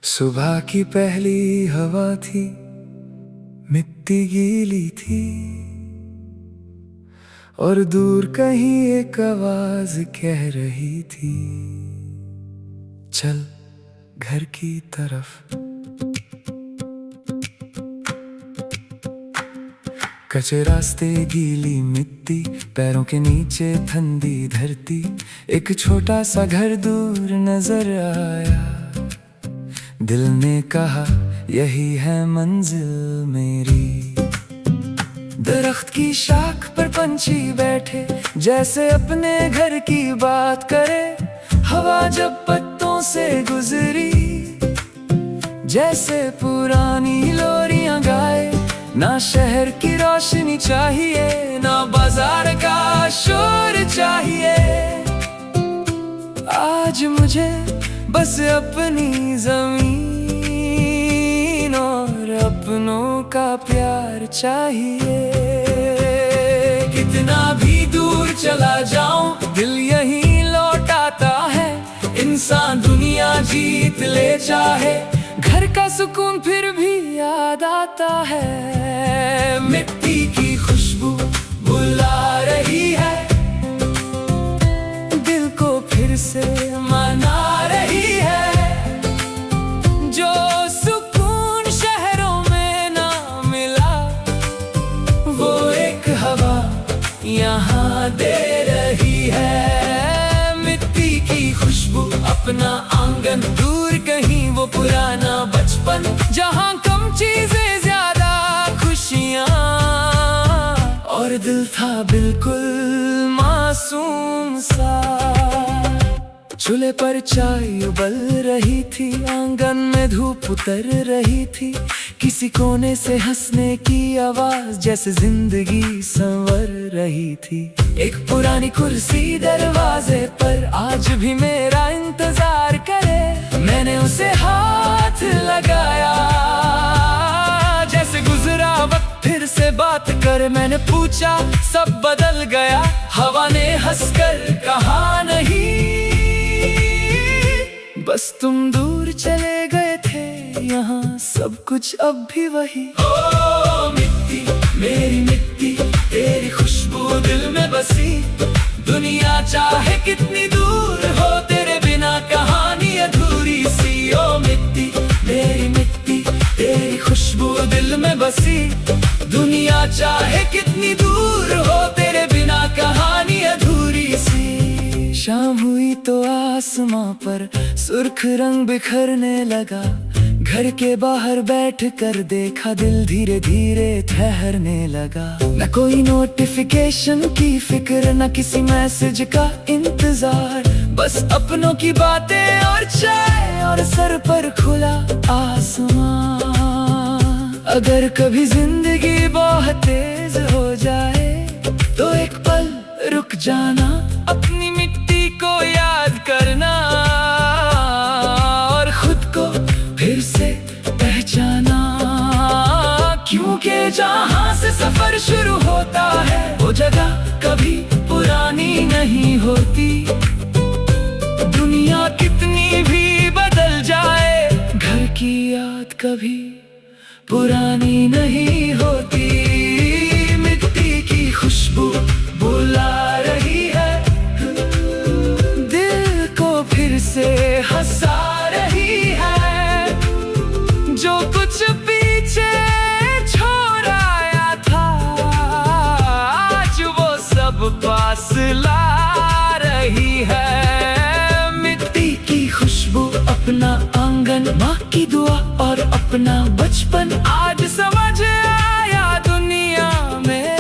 सुबह की पहली हवा थी, मिट्टी गीली थी और दूर कहीं एक आवाज कह रही थी, चल घर की तरफ। कच्चे रास्ते, गीली मिट्टी, पैरों के नीचे ठंडी धरती। एक छोटा सा घर दूर नजर आया, दिल ने कहा यही है मंजिल मेरी। दरख्त की शाख पर पंछी बैठे, जैसे अपने घर की बात करे। हवा जब पत्तों से गुजरी, जैसे पुरानी लोरियां गाए। ना शहर की रोशनी चाहिए, ना बाजार का शोर चाहिए। आज मुझे बस अपनी जमीन और अपनों का प्यार चाहिए। कितना भी दूर चला जाऊं, दिल यहीं लौट आता है। इंसान दुनिया जीत ले चाहे, घर का सुकून फिर भी याद आता है। मिट्टी की खुशबू बुला रही है, दिल को फिर से मना रही है। जो सुकून शहरों में ना मिला, वो एक हवा यहाँ दे रही है। मिट्टी की खुशबू, अपना आंगन, दूर कहीं वो पुराना बचपन, जहाँ कम चीजें ज्यादा खुशियाँ। और दिल था बिल्कुल मासूम सा। चूल्हे पर चाय उबल रही थी, आंगन में धूप उतर रही थी। किसी कोने से हंसने की आवाज, जैसे जिंदगी संवर रही थी। एक पुरानी कुर्सी दरवाजे पर आज भी मेरा इंतजार करे। मैंने उसे हाथ लगाया, जैसे गुजरा वक्त फिर से बात करे। मैंने पूछा, सब बदल गया? हवा ने हंसकर कहा, नहीं, बस तुम दूर चले गए थे, यहाँ सब कुछ अब भी वही। ओ मिट्टी, मेरी मिट्टी, तेरी खुशबू दिल में बसी। दुनिया चाहे कितनी दूर हो, तेरे बिना कहानी अधूरी सी। ओ मिट्टी, मेरी मिट्टी, तेरी खुशबू दिल में बसी। दुनिया चाहे कितनी दूर हो, तेरे बिना कहानी अधूरी सी। शाम हुई तो आसमां पर सुर्ख रंग बिखरने लगा। घर के बाहर बैठ कर देखा, दिल धीरे धीरे ठहरने लगा। न कोई नोटिफिकेशन की फिक्र, न किसी मैसेज का इंतजार। बस अपनों की बातें और चाय, और सर पर खुला आसमां। अगर कभी जिंदगी बहुत तेज हो जाए, तो एक पल रुक जाना, अपनी मिट्टी को याद करना, और खुद को फिर से पहचाना। क्योंकि जहाँ से सफर शुरू होता है, वो जगह कभी पुरानी नहीं होती। दुनिया कितनी भी बदल जाए, घर की याद कभी पुरानी नहीं होती। मिट्टी की खुशबू बुला रही है, दिल को फिर से हंसा रही है। जो कुछ पीछे छोड़ आया था, आज वो सब पास ला रही है। मिट्टी की खुशबू, अपना आंगन, माँ की दुआ और अपना बचपन। आज समझ आया, दुनिया में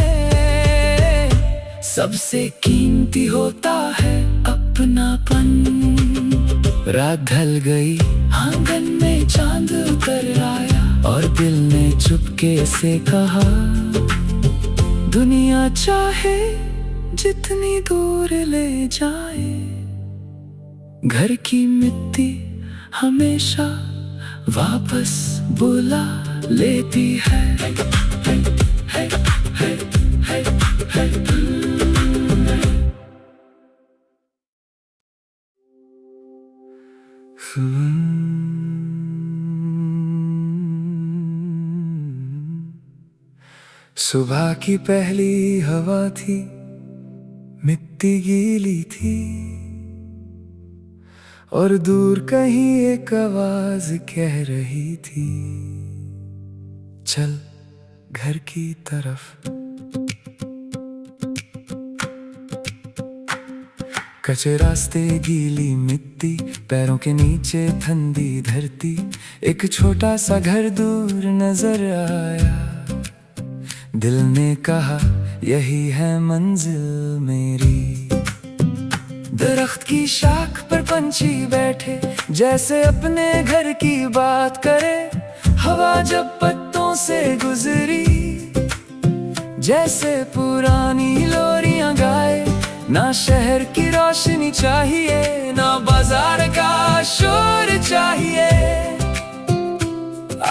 सबसे कीमती होता है अपनापन। रात ढल गई, आंगन में चांद उतर आया, और दिल ने चुपके से कहा, दुनिया चाहे जितनी दूर ले जाए, घर की मिट्टी हमेशा वापस बुला लेती है। सुबह की पहली हवा थी, मिट्टी गीली थी, और दूर कहीं एक आवाज कह रही थी, चल घर की तरफ। कच्चे रास्ते, गीली मिट्टी, पैरों के नीचे ठंडी धरती, एक छोटा सा घर दूर नजर आया। दिल ने कहा यही है मंजिल मेरी। दरख्त की शाख पर पंछी बैठे, जैसे अपने घर की बात करे। हवा जब पत्तों से गुजरी, जैसे पुरानी लोरियां गाए। ना शहर की रोशनी चाहिए, ना बाजार का शोर चाहिए।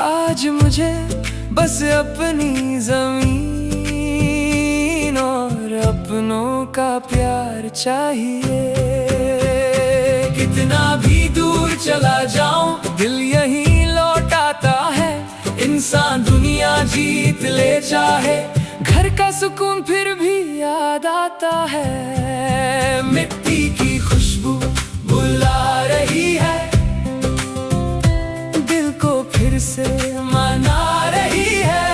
आज मुझे बस अपनी जमीन और अपनों का प्यार चाहिए। कितना भी दूर चला जाऊं, दिल यहीं लौट आता है। इंसान दुनिया जीत ले चाहे, घर का सुकून फिर भी याद आता है। मिट्टी की खुशबू बुला रही है, दिल को फिर से मना रही है।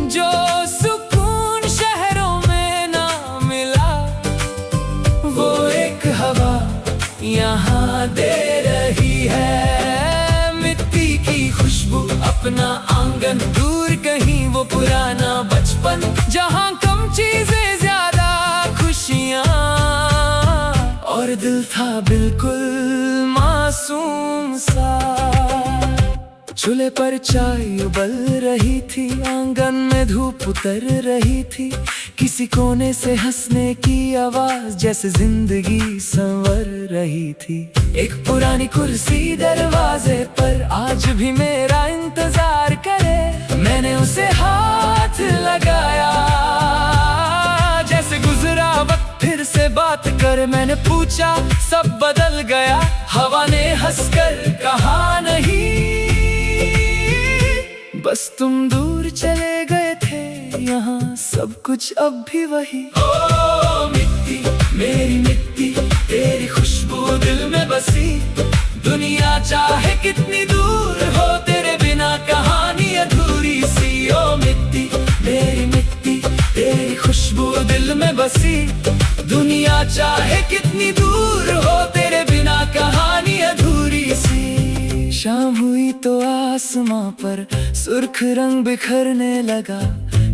जो सुकून शहरों में ना मिला, वो एक हवा यहाँ दे रही है। मिट्टी की खुशबू, अपना आंगन, दूर कहीं वो पुराना बचपन, जहाँ कम चीजें ज्यादा खुशियाँ। और दिल था बिल्कुल मासूम सा। चूल्हे पर चाय उबल रही थी, आंगन में धूप उतर रही थी। किसी कोने से हंसने की आवाज, जैसे जिंदगी संवर रही थी। एक पुरानी कुर्सी दरवाजे पर आज भी मेरा इंतजार करे। मैंने उसे हाथ लगाया, जैसे गुजरा वक्त फिर से बात करे। मैंने पूछा, सब बदल गया? हवा ने हंसकर कहा, नहीं, बस तुम दूर चले गए थे, यहाँ सब कुछ अब भी वही। ओ मिट्टी, मेरी मिट्टी, तेरी खुशबू दिल में बसी। दुनिया चाहे कितनी दूर हो, तेरे बिना कहानी अधूरी सी। ओ मिट्टी, मेरी मिट्टी, तेरी खुशबू दिल में बसी। दुनिया चाहे कितनी दूर हो, तेरे बिना कहानी अधूरी सी। शाम हुई तो आसमां पर सुर्ख रंग बिखरने लगा।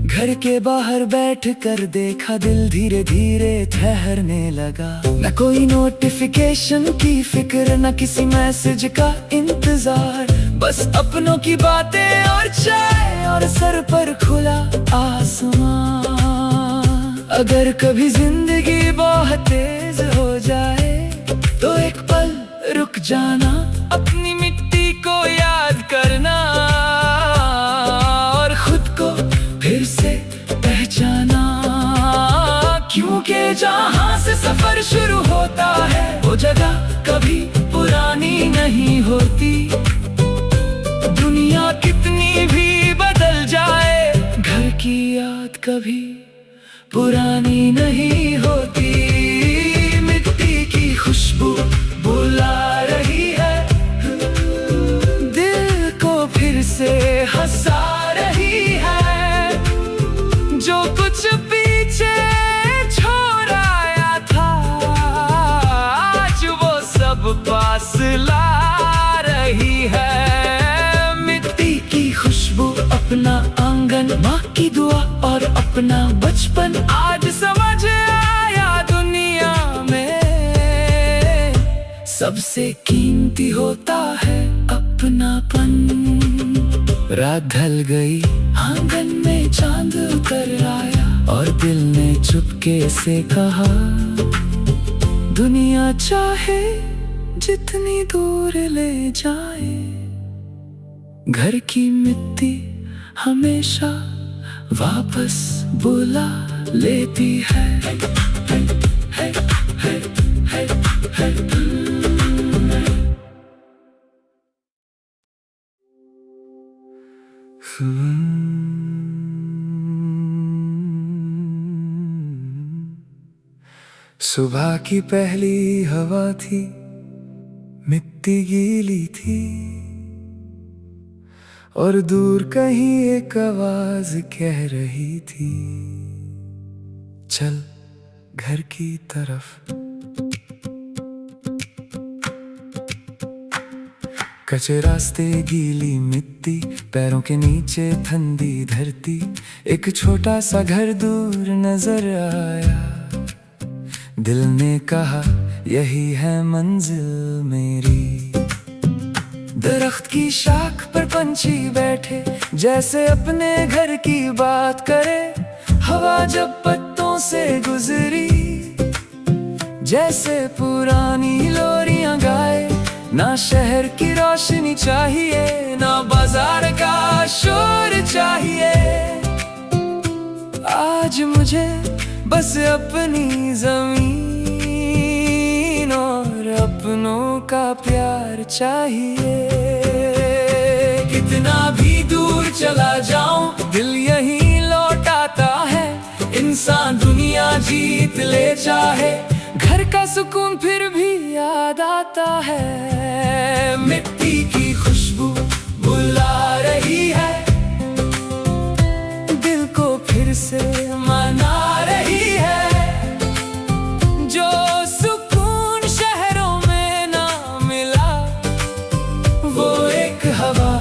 घर के बाहर बैठ कर देखा, दिल धीरे धीरे ठहरने लगा। न कोई नोटिफिकेशन की फिक्र, न किसी मैसेज का इंतजार, बस अपनों की बातें और चाय और सर पर खुला आसमां। अगर कभी जिंदगी बहुत तेज हो जाए, तो एक पल रुक जाना, अपनी मिट्टी को याद करना, और खुद को फिर से पहचाना। क्योंकि जहाँ से सफर शुरू होता है, वो जगह कभी पुरानी नहीं होती। दुनिया कितनी भी बदल जाए, घर की याद कभी पुरानी नहीं होती। मिट्टी की खुशबू बुला रही है, दिल को फिर से हंसा रही है। जो कुछ पीछे छोड़ आया था, आज वो सब पास ला रही है। मिट्टी की खुशबू, अपना आंगन, माँ की दुआ और अपना बचपन, आज समझ आया दुनिया में सबसे कीमती होता है अपनापन। रात ढल गई, आंगन में चांद उतर आया, और दिल ने चुपके से कहा, दुनिया चाहे जितनी दूर ले जाए, घर की मिट्टी हमेशा वापस बुला लेती है। सुबह की पहली हवा थी, मिट्टी गीली थी, और दूर कहीं एक आवाज कह रही थी, चल घर की तरफ। कच्चे रास्ते, गीली मिट्टी, पैरों के नीचे ठंडी धरती, एक छोटा सा घर दूर नजर आया। दिल ने कहा यही है मंजिल मेरी। दरख्त की शाख पर पंछी बैठे, जैसे अपने घर की बात करे। हवा जब पत्तों से गुजरी, जैसे पुरानी लोरियां गाए। ना शहर की रोशनी चाहिए, ना बाजार का शोर चाहिए। आज मुझे बस अपनी जमीन और अपनों का प्यार चाहिए। कितना भी दूर चला जाऊं, दिल यहीं लौट आता है। इंसान दुनिया जीत ले चाहे, घर का सुकून फिर भी याद आता है। मिट्टी की खुशबू बुला रही है, दिल को फिर से मना रही है। जो सुकून शहरों में ना मिला, वो एक हवा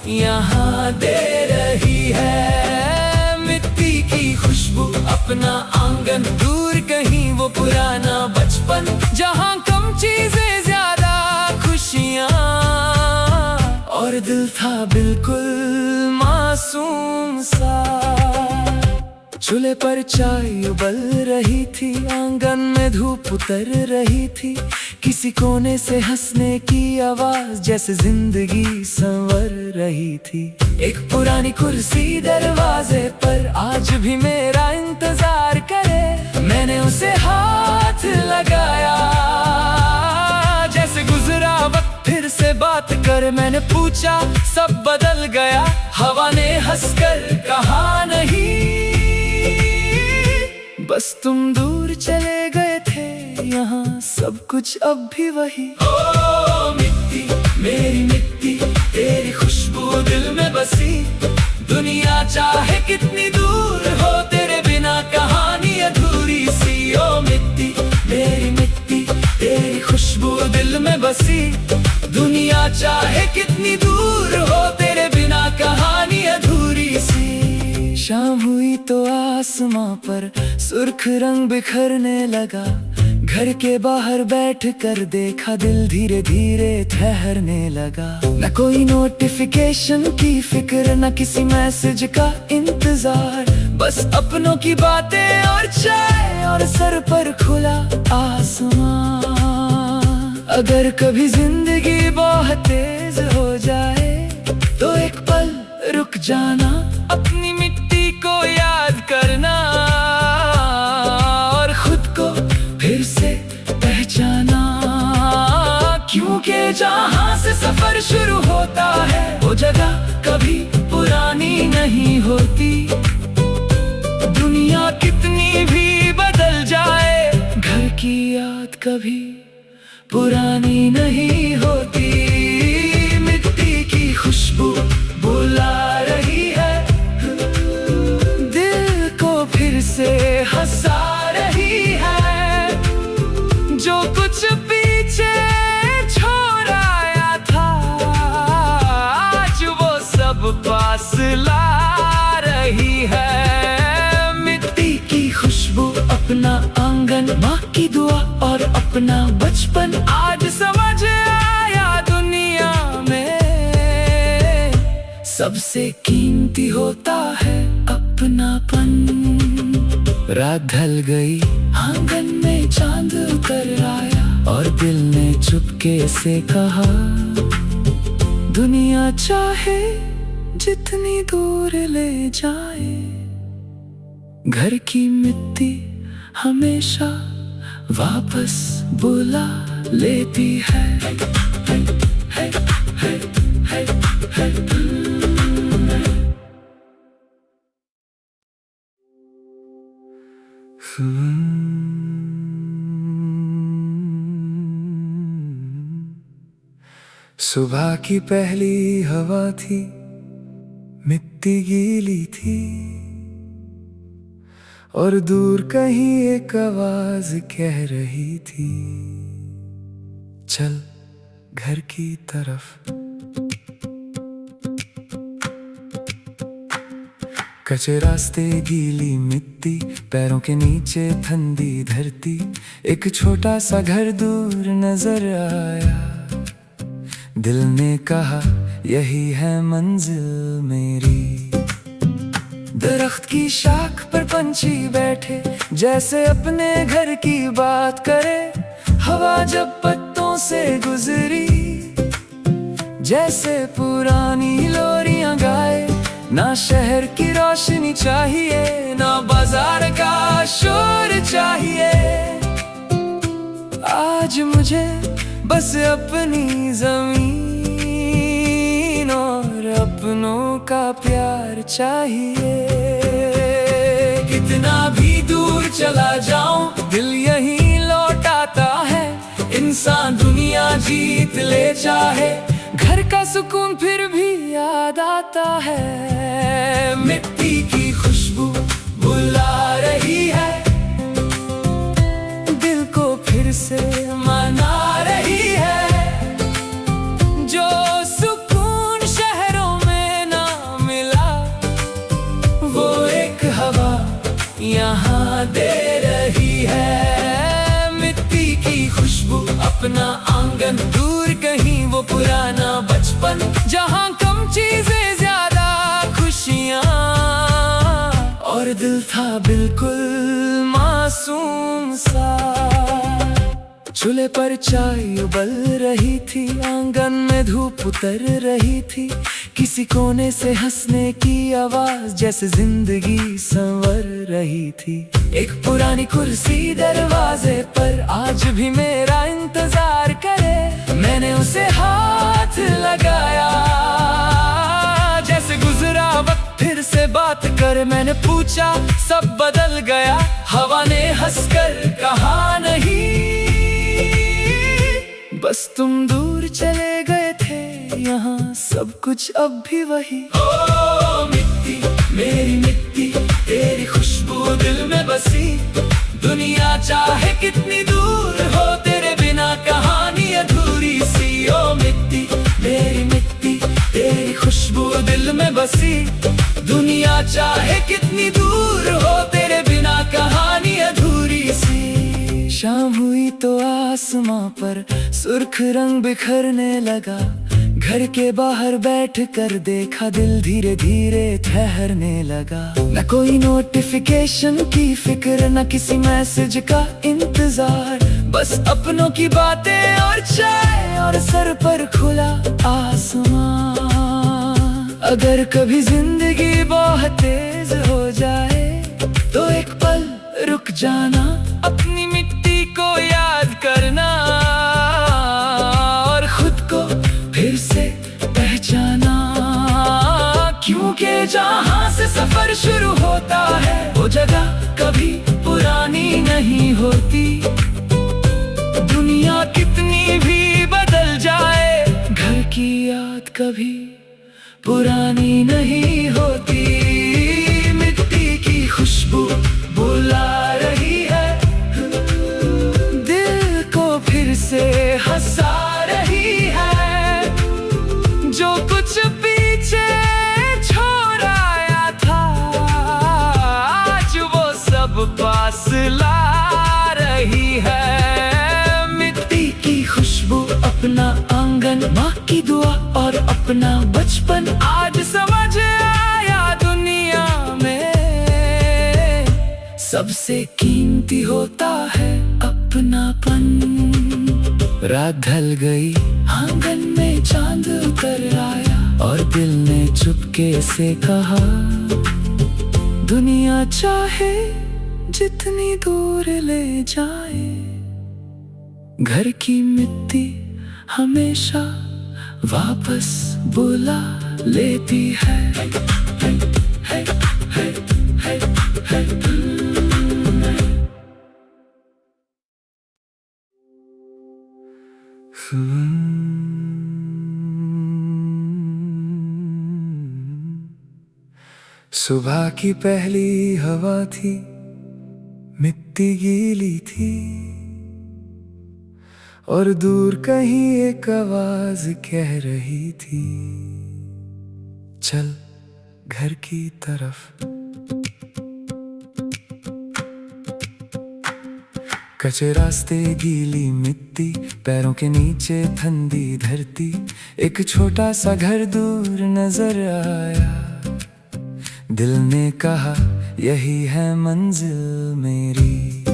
यहाँ दे रही है। मिट्टी की खुशबू, अपना आंगन, दूर कहीं वो पुराना बचपन, जहाँ कम चीजें ज्यादा खुशियाँ। और दिल था बिल्कुल मासूम सा। चूल्हे पर चाय उबल रही थी, आंगन में धूप उतर रही थी। किसी कोने से हंसने की आवाज, जैसे जिंदगी संवर रही थी। एक पुरानी कुर्सी दरवाजे पर आज भी मेरा इंतजार करे। मैंने उसे हाथ लगाया, जैसे गुजरा वक्त फिर से बात करे। मैंने पूछा, सब बदल गया? हवा ने हंसकर कहा, नहीं, बस तुम दूर चले गए थे, यहाँ सब कुछ अब भी वही। ओ मिट्टी, मेरी मिट्टी, तेरी खुशबू दिल में बसी। दुनिया चाहे कितनी दूर हो, तेरे बिना कहानी अधूरी सी। ओ मिट्टी, मेरी मिट्टी, तेरी खुशबू दिल में बसी। दुनिया चाहे कितनी दूर हो, तेरे बिना कहानी अधूरी सी। शाम हुई तो आसमां पर सुर्ख रंग बिखरने लगा। घर के बाहर बैठकर देखा, दिल धीरे धीरे ठहरने लगा। न कोई नोटिफिकेशन की फिक्र, न किसी मैसेज का इंतजार, बस अपनों की बातें और चाय और सर पर खुला आसमां। अगर कभी जिंदगी बहुत तेज हो जाए, तो एक पल रुक जाना, अपनी मिट्टी को याद करना, और खुद को फिर से पहचाना। क्योंकि जहाँ से सफर शुरू होता है, वो जगह कभी पुरानी नहीं होती। दुनिया कितनी भी बदल जाए, घर की याद कभी पुरानी नहीं होती। मिट्टी की खुशबू बुला रही है, दिल को फिर से हंसा रही है। जो कुछ पीछे छोड़ आया था, आज वो सब पास ला रही है। मिट्टी की खुशबू, अपना आंगन, माँ की दुआ और अपना बचपन, आज समझ आया दुनिया में सबसे कीमती होता है अपनापन। रात ढल गई, आंगन में चांद उतर आया, और दिल ने चुपके से कहा, दुनिया चाहे जितनी दूर ले जाए, घर की मिट्टी हमेशा वापस बुला लेती है। सुबह की पहली हवा थी, मिट्टी गीली थी, और दूर कहीं एक आवाज कह रही थी, चल घर की तरफ। कच्चे रास्ते, गीली मिट्टी, पैरों के नीचे ठंडी धरती, एक छोटा सा घर दूर नजर आया। दिल ने कहा यही है मंजिल मेरी। दरख्त की शाख पर पंछी बैठे, जैसे अपने घर की बात करे। हवा जब पत्तों से गुजरी, जैसे पुरानी लोरियां गाए। ना शहर की रोशनी चाहिए, ना बाजार का शोर चाहिए। आज मुझे बस अपनी जमीन और अपनों का प्यार चाहिए। कितना भी दूर चला जाऊं, दिल यहीं लौट आता है। इंसान दुनिया जीत ले चाहे, घर का सुकून फिर भी याद आता है। मिट्टी की खुशबू बुला रही है, दिल को फिर से मना रही है। जो सुकून शहरों में ना मिला, वो एक हवा यहाँ दे रही है। मिट्टी की खुशबू, अपना आंगन, दूर कहीं वो पुराना बचपन, जहाँ कम चीजें ज्यादा खुशियाँ। और दिल था बिल्कुल मासूम सा। चूल्हे पर चाय उबल रही थी, आंगन में धूप उतर रही थी। किसी कोने से हंसने की आवाज, जैसे जिंदगी संवर रही थी। एक पुरानी कुर्सी दरवाजे पर आज भी मेरा इंतजार करे। मैंने उसे हाथ लगाया, जैसे गुजरा वक्त फिर से बात करे। मैंने पूछा, सब बदल गया? हवा ने हंसकर कहा, नहीं, बस तुम दूर चले गए थे, यहाँ सब कुछ अब भी वही। ओ मिट्टी, मेरी मिट्टी, तेरी खुशबू दिल में बसी। दुनिया चाहे कितनी दूर हो, तेरे बिना कहानी अधूरी सी। ओ मिट्टी, मेरी मिट्टी, तेरी खुशबू दिल में बसी। दुनिया चाहे कितनी दूर हो, तेरे बिना कहानी अधूरी सी। शाम हुई तो आसमां पर सुर्ख रंग बिखरने लगा। घर के बाहर बैठकर देखा, दिल धीरे धीरे ठहरने लगा। न कोई नोटिफिकेशन की फिक्र, न किसी मैसेज का इंतजार, बस अपनों की बातें और चाय और सर पर खुला आसमां। अगर कभी जिंदगी बहुत तेज हो जाए, तो एक पल रुक जाना, अपनी मिट्टी को याद करना, और खुद को फिर से पहचाना। क्योंकि जहाँ से सफर शुरू होता है, वो जगह कभी पुरानी नहीं होती। दुनिया कितनी भी बदल जाए, घर की याद कभी पुरानी नहीं होती। मिट्टी की खुशबू बुला रही है, दिल को फिर से हंसा रही है। जो कुछ पीछे छोड़ आया था, आज वो सब पास ला रही है। मिट्टी की खुशबू, अपना आंगन, माँ की दुआ और अपना बचपन। आज समझ आया दुनिया में सबसे कीमती होता है अपनापन। रात ढल गई, आंगन में चांद उतर आया, और दिल ने चुपके से कहा, दुनिया चाहे जितनी दूर ले जाए, घर की मिट्टी हमेशा वापस बुला लेती है। सुबह की पहली हवा थी, मिट्टी गीली थी, और दूर कहीं एक आवाज कह रही थी, चल घर की तरफ। कच्चे रास्ते, गीली मिट्टी, पैरों के नीचे ठंडी धरती, एक छोटा सा घर दूर नजर आया। दिल ने कहा यही है मंजिल मेरी।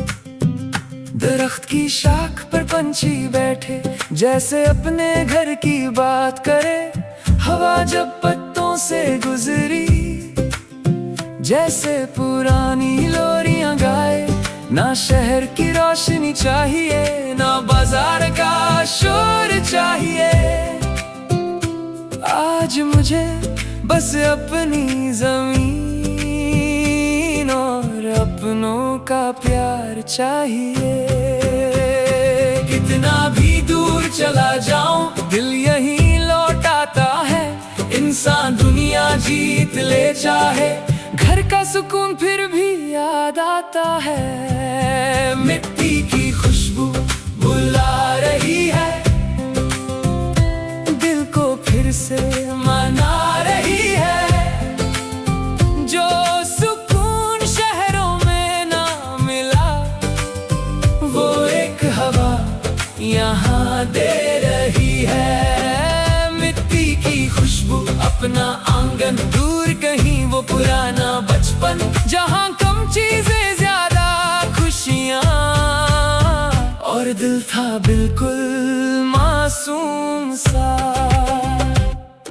दरख्त की शाख पर पंछी बैठे, जैसे अपने घर की बात करे। हवा जब पत्तों से गुजरी, जैसे पुरानी लोरियां गाए। ना शहर की रोशनी चाहिए, ना बाजार का शोर चाहिए। आज मुझे बस अपनी जमीन और अपनों का प्यार चाहिए। कितना भी दूर चला जाऊं, दिल यहीं लौट आता है। इंसान दुनिया जीत ले चाहे, घर का सुकून फिर भी याद आता है। मिट्टी की खुशबू बुला रही है, दिल को फिर से मना रही है। जो सुकून शहरों में ना मिला, वो एक हवा यहाँ दे रही है। मिट्टी की खुशबू, अपना आंगन, दूर कहीं वो पुराना बचपन, जहाँ कम चीजें ज्यादा खुशियाँ। और दिल था बिल्कुल मासूम सा।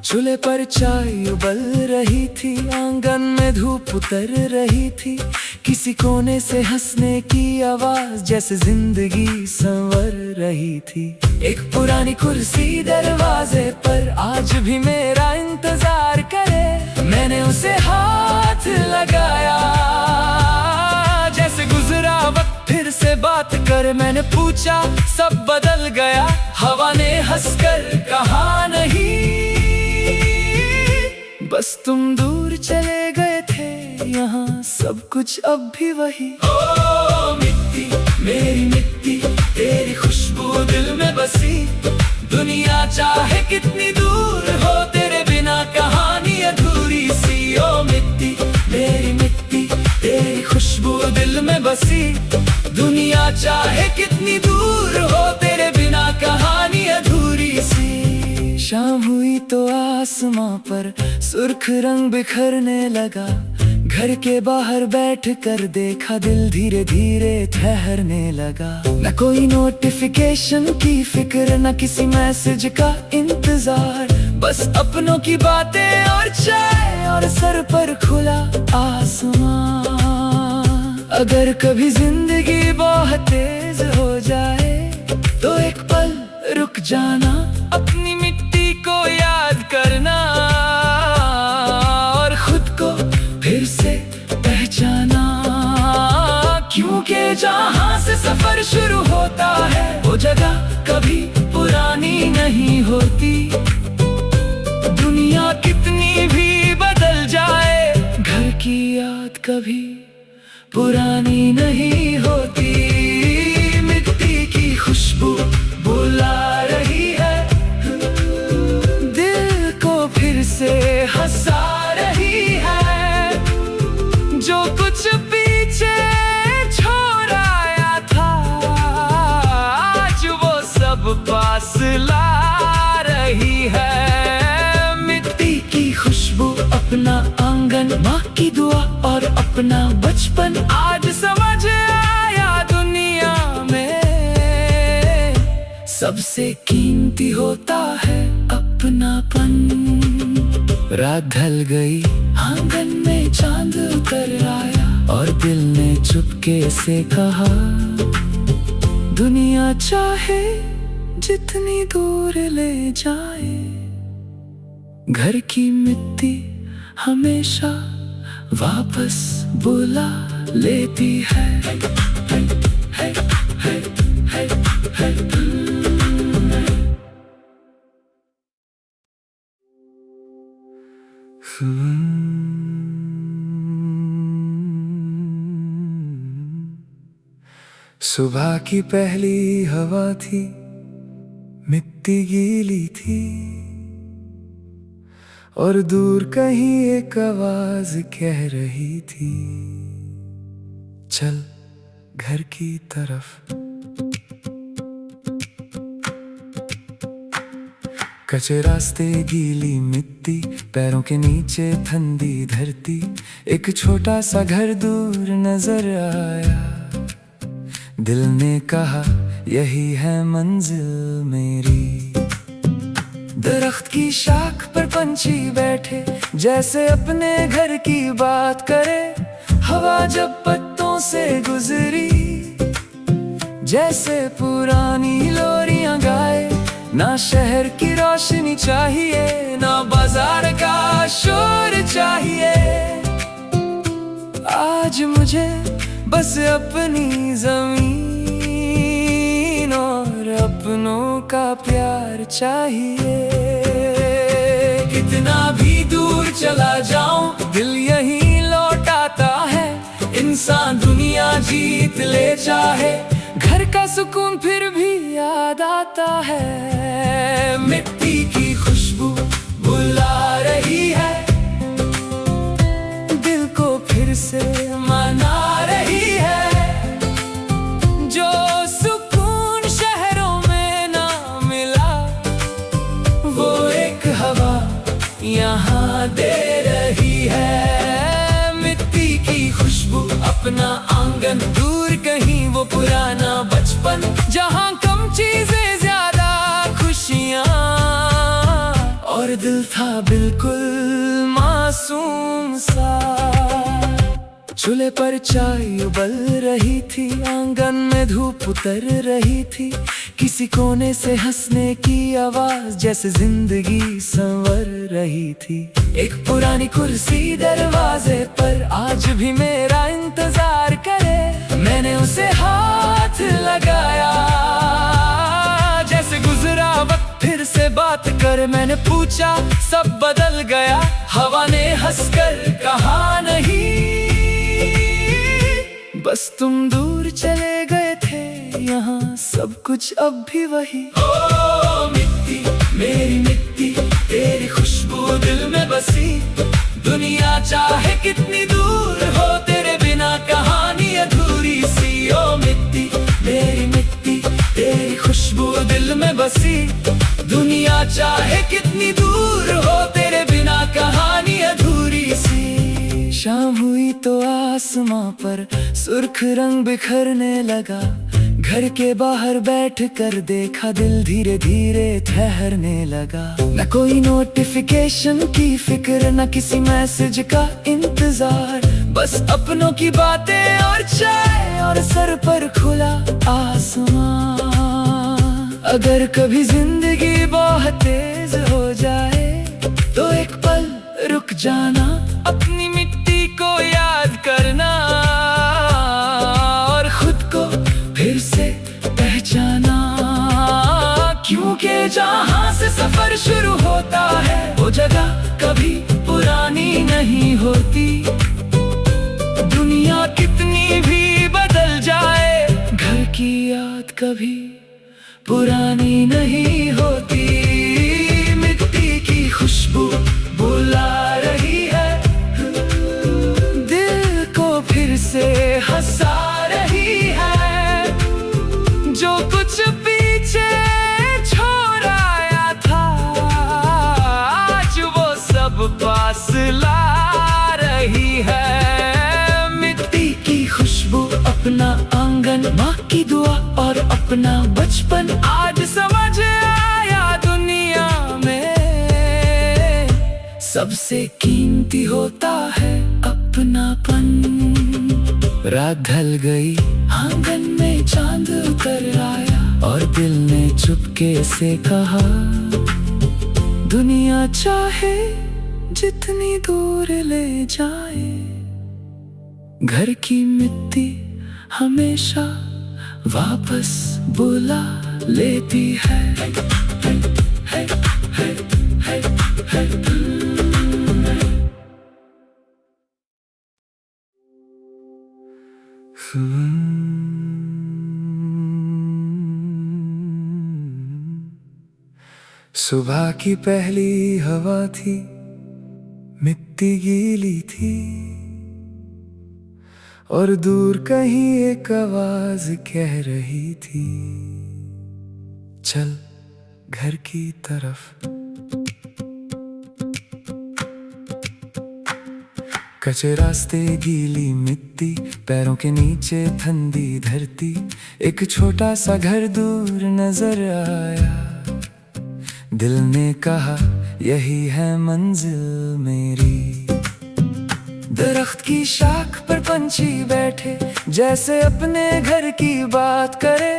चूल्हे पर चाय उबल रही थी, आंगन में धूप उतर रही थी। किसी कोने से हंसने की आवाज, जैसे जिंदगी संवर रही थी। एक पुरानी कुर्सी दरवाजे पर आज भी मेरा इंतजार करे। मैंने उसे हाथ लगाया, जैसे गुजरा वक्त फिर से बात करे। मैंने पूछा, सब बदल गया? हवा ने हंसकर कहा, नहीं, बस तुम दूर चले गए थे, यहाँ सब कुछ अब भी वही। ओ मिट्टी, मेरी मिट्टी, तेरी खुशबू दिल में बसी। दुनिया चाहे कितनी दूर हो, तेरे बिना कहानी अधूरी सी। ओ मिट्टी, मेरी मिट्टी, तेरी खुशबू दिल में बसी। दुनिया चाहे कितनी दूर हो, तेरे बिना कहानी अधूरी सी। शाम हुई तो आसमां पर सुर्ख रंग बिखरने लगा। घर के बाहर बैठ कर देखा, दिल धीरे धीरे ठहरने लगा। न कोई नोटिफिकेशन की फिक्र, न किसी मैसेज का इंतजार, बस अपनों की बातें और चाय और सर पर खुला आसमां। अगर कभी जिंदगी बहुत तेज हो जाए, तो एक पल रुक जाना, अपनी मिट्टी को याद करना, और खुद को फिर से पहचाना। क्योंकि जहाँ से सफर शुरू होता है, वो जगह कभी पुरानी नहीं होती। दुनिया कितनी भी बदल जाए, घर की याद कभी पुरानी नहीं होती। मिट्टी की खुशबू बुला रही है, दिल को फिर से हंसा रही है। जो कुछ पीछे छोड़ आया था, आज वो सब पास ला रही है। मिट्टी की खुशबू, अपना आंगन, माँ की दुआ और अपना बचपन, आज समझ आया दुनिया में सबसे कीमती होता है अपनापन। रात ढल गई, आंगन में चांद उतर आया, और दिल ने चुपके से कहा, दुनिया चाहे जितनी दूर ले जाए, घर की मिट्टी हमेशा वापस बुला लेती है। सुबह की पहली हवा थी, मिट्टी गीली थी, और दूर कहीं एक आवाज कह रही थी, चल घर की तरफ। कच्चे रास्ते, गीली मिट्टी, पैरों के नीचे ठंडी धरती, एक छोटा सा घर दूर नजर आया। दिल ने कहा यही है मंजिल मेरी। दरख्त की शाख पर पंछी बैठे, जैसे अपने घर की बात करे। हवा जब पत्तों से गुजरी, जैसे पुरानी लोरियां गाए। ना शहर की रोशनी चाहिए, ना बाजार का शोर चाहिए। आज मुझे बस अपनी जमीन और अपनों का प्यार चाहिए। कितना भी दूर चला जाऊं, दिल यहीं लौट आता है। इंसान दुनिया जीत ले चाहे, घर का सुकून फिर भी याद आता है। मिट्टी की खुशबू बुला रही है, दिल को फिर से मना रही है। जो सुकून शहरों में ना मिला, वो एक हवा यहाँ दे रही है। मिट्टी की खुशबू, अपना आंगन, दूर कहीं वो पुराना बचपन, जहाँ कम चीजें ज्यादा खुशियाँ। और दिल था बिल्कुल मासूम सा। चूल्हे पर चाय उबल रही थी, आंगन में धूप उतर रही थी। किसी कोने से हंसने की आवाज, जैसे जिंदगी संवर रही थी। एक पुरानी कुर्सी दरवाजे पर आज भी मेरा इंतजार करे। मैंने उसे हाथ लगाया, जैसे गुजरा वक्त फिर से बात करे। मैंने पूछा, सब बदल गया? हवा ने हंसकर कहा, नहीं, बस तुम दूर चले गए थे, यहाँ सब कुछ अब भी वही। ओ मिट्टी, मेरी मिट्टी, तेरी खुशबू दिल में बसी। दुनिया चाहे कितनी दूर हो, तेरे बिना कहानी अधूरी सी। ओ मिट्टी, मेरी मिट्टी, तेरी खुशबू दिल में बसी। दुनिया चाहे कितनी दूर हो, तेरे बिना कहानी अधूरी सी। शाम हुई तो आसमां पर सुर्ख रंग बिखरने लगा। घर के बाहर बैठ कर देखा, दिल धीरे धीरे ठहरने लगा। न कोई नोटिफिकेशन की फिक्र, न किसी मैसेज का इंतजार। बस अपनों की बातें और चाय, और सर पर खुला आसमां। अगर कभी जिंदगी बहुत तेज हो जाए, तो एक पल रुक जाना, अपनी मिट्टी को याद करना, और खुद को फिर से पहचाना। क्योंकि जहाँ से सफर शुरू होता है, वो जगह कभी पुरानी नहीं होती। दुनिया कितनी भी बदल जाए, घर की याद कभी पुरानी नहीं होती। मिट्टी की खुशबू बुला रही है, दिल को फिर से हंसा रही है। जो कुछ पीछे छोड़ आया था, आज वो सब पास ला रही है। मिट्टी की खुशबू, अपना आंगन, माँ की दुआ और अपना बचपन। आज समझ आया दुनिया में सबसे कीमती होता है अपनापन। रात ढल गई, आंगन में चांद उतर आया, और दिल ने चुपके से कहा, दुनिया चाहे जितनी दूर ले जाए, घर की मिट्टी हमेशा वापस बुला लेती है। सुबह की पहली हवा थी, मिट्टी गीली थी, और दूर कहीं एक आवाज कह रही थी, चल घर की तरफ। कच्चे रास्ते, गीली मिट्टी, पैरों के नीचे ठंडी धरती, एक छोटा सा घर दूर नजर आया। दिल ने कहा यही है मंजिल मेरी। दरख्त की शाख पर पंछी बैठे, जैसे अपने घर की बात करे।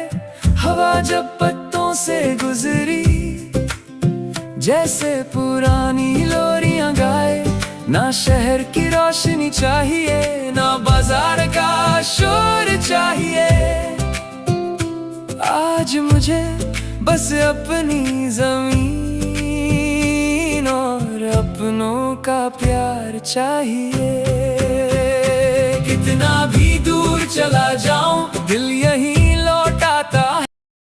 हवा जब पत्तों से गुजरी, जैसे पुरानी लोरियां गाए। ना शहर की रोशनी चाहिए, ना बाजार का शोर चाहिए। आज मुझे बस अपनी जमीन और अपनों का प्यार चाहिए। कितना भी दूर चला जाऊं, दिल यही